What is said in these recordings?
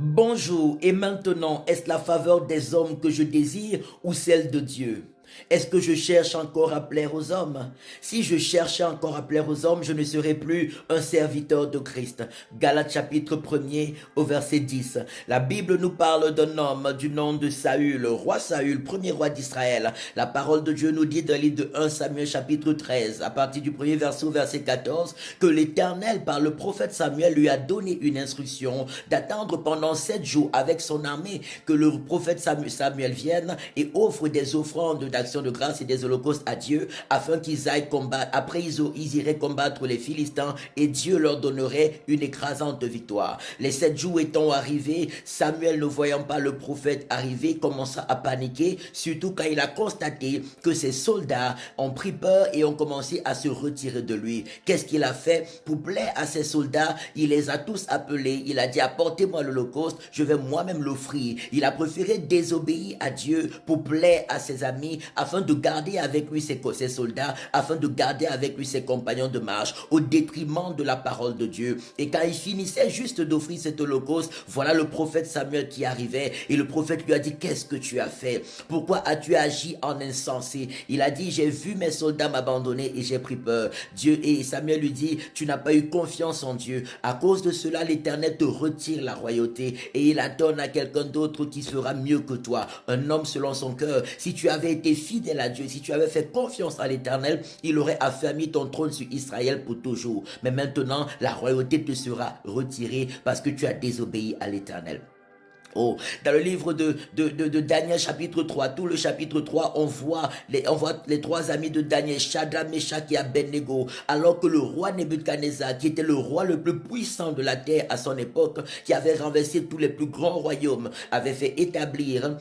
Bonjour, et maintenant, est-ce la faveur des hommes que je désire ou celle de Dieu? Est-ce que je cherche encore à plaire aux hommes? Si je cherchais encore à plaire aux hommes, je ne serais plus un serviteur de Christ. Galates chapitre 1er au verset 10. La Bible nous parle d'un homme du nom de Saül, roi Saül, premier roi d'Israël. La parole de Dieu nous dit dans le livre de 1 Samuel chapitre 13, à partir du premier verset au verset 14, que l'Éternel, par le prophète Samuel, lui a donné une instruction d'attendre pendant 7 jours avec son armée que le prophète Samuel vienne et offre des offrandes d'action de grâce et des holocaustes à Dieu afin qu'ils aillent combattre. Après, ils iraient combattre les Philistins et Dieu leur donnerait une écrasante victoire. Les 7 jours étant arrivés, Samuel, ne voyant pas le prophète arriver, commença à paniquer, surtout quand il a constaté que ses soldats ont pris peur et ont commencé à se retirer de lui. Qu'est-ce qu'il a fait pour plaire à ses soldats? Il les a tous appelés. Il a dit: apportez-moi l'holocauste, je vais moi-même l'offrir. Il a préféré désobéir à Dieu pour plaire à ses amis, afin de garder avec lui ses soldats, afin de garder avec lui ses compagnons de marche, au détriment de la parole de Dieu. Et quand il finissait juste d'offrir cet holocauste, voilà le prophète Samuel qui arrivait, et le prophète lui a dit: qu'est-ce que tu as fait? Pourquoi as-tu agi en insensé? Il a dit: j'ai vu mes soldats m'abandonner et j'ai pris peur. Et Samuel lui dit: tu n'as pas eu confiance en Dieu. À cause de cela, l'Éternel te retire la royauté et il la donne à quelqu'un d'autre qui fera mieux que toi, un homme selon son cœur. Si tu avais été fidèle à Dieu, si tu avais fait confiance à l'Éternel, il aurait affermi ton trône sur Israël pour toujours. Mais maintenant, la royauté te sera retirée parce que tu as désobéi à l'Éternel. Oh, dans le livre de Daniel chapitre 3, tout le chapitre 3, on voit les trois amis de Daniel, Shadrach, Meshach et Abednego, alors que le roi Nebuchadnezzar, qui était le roi le plus puissant de la terre à son époque, qui avait renversé tous les plus grands royaumes, avait fait établir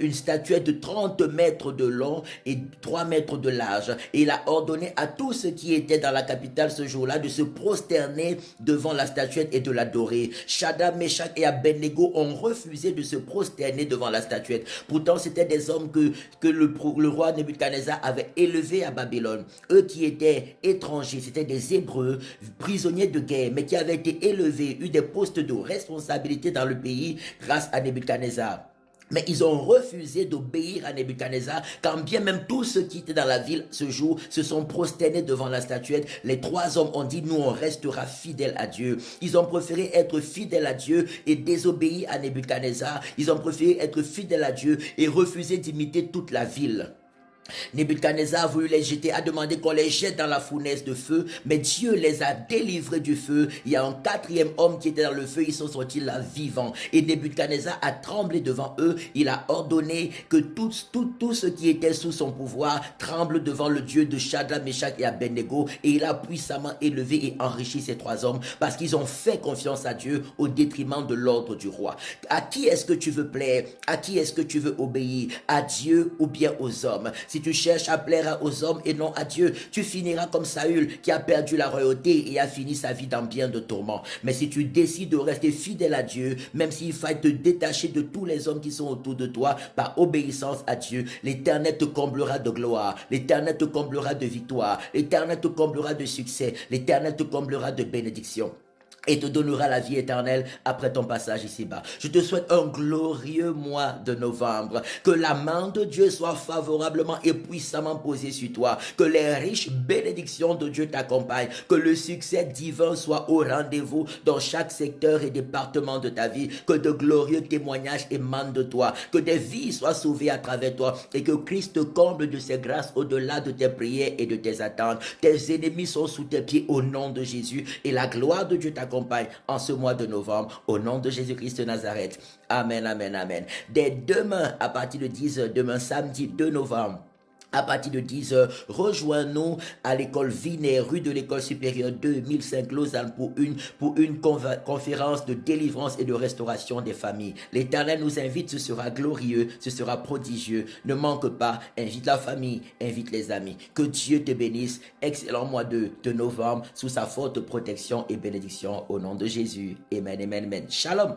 une statuette de 30 mètres de long et 3 mètres de large. Et il a ordonné à tous ceux qui étaient dans la capitale ce jour-là de se prosterner devant la statuette et de l'adorer. Shadrach, Meshach et Abednego ont refusé de se prosterner devant la statuette. Pourtant, c'était des hommes que le roi Nebuchadnezzar avait élevés à Babylone. Eux qui étaient étrangers, c'était des Hébreux, prisonniers de guerre, mais qui avaient été élevés, eu des postes de responsabilité dans le pays grâce à Nebuchadnezzar. Mais ils ont refusé d'obéir à Nebuchadnezzar, quand bien même tous ceux qui étaient dans la ville ce jour se sont prosternés devant la statuette. Les 3 hommes ont dit: nous on restera fidèles à Dieu. Ils ont préféré être fidèles à Dieu et désobéir à Nebuchadnezzar. Ils ont préféré être fidèles à Dieu et refuser d'imiter toute la ville. Nebuchadnezzar a voulu les jeter, a demandé qu'on les jette dans la fournaise de feu, mais Dieu les a délivrés du feu. Il y a un 4e homme qui était dans le feu, ils sont sortis là vivants. Et Nebuchadnezzar a tremblé devant eux. Il a ordonné que tous ceux qui étaient sous son pouvoir tremblent devant le Dieu de Shadrach, Meshach et Abednego. Et il a puissamment élevé et enrichi ces 3 hommes parce qu'ils ont fait confiance à Dieu au détriment de l'ordre du roi. À qui est-ce que tu veux plaire? À qui est-ce que tu veux obéir? À Dieu ou bien aux hommes? Si tu cherches à plaire aux hommes et non à Dieu, tu finiras comme Saül qui a perdu la royauté et a fini sa vie dans bien de tourments. Mais si tu décides de rester fidèle à Dieu, même s'il faille te détacher de tous les hommes qui sont autour de toi par obéissance à Dieu, l'Éternel te comblera de gloire, l'Éternel te comblera de victoire, l'Éternel te comblera de succès, l'Éternel te comblera de bénédiction et te donnera la vie éternelle après ton passage ici-bas. Je te souhaite un glorieux mois de novembre. Que la main de Dieu soit favorablement et puissamment posée sur toi. Que les riches bénédictions de Dieu t'accompagnent. Que le succès divin soit au rendez-vous dans chaque secteur et département de ta vie. Que de glorieux témoignages émanent de toi. Que des vies soient sauvées à travers toi. Et que Christ te comble de ses grâces au-delà de tes prières et de tes attentes. Tes ennemis sont sous tes pieds au nom de Jésus. Et la gloire de Dieu t'accompagne en ce mois de novembre, au nom de Jésus-Christ de Nazareth. Amen, amen, amen. Dès demain, à partir de 10h, demain samedi 2 novembre, à partir de 10h, rejoins-nous à l'école Vinet, rue de l'école supérieure 2005 Lausanne pour une conférence de délivrance et de restauration des familles. L'Éternel nous invite, ce sera glorieux, ce sera prodigieux. Ne manque pas, invite la famille, invite les amis. Que Dieu te bénisse. Excellent mois de novembre sous sa forte protection et bénédiction au nom de Jésus. Amen, amen, amen. Shalom.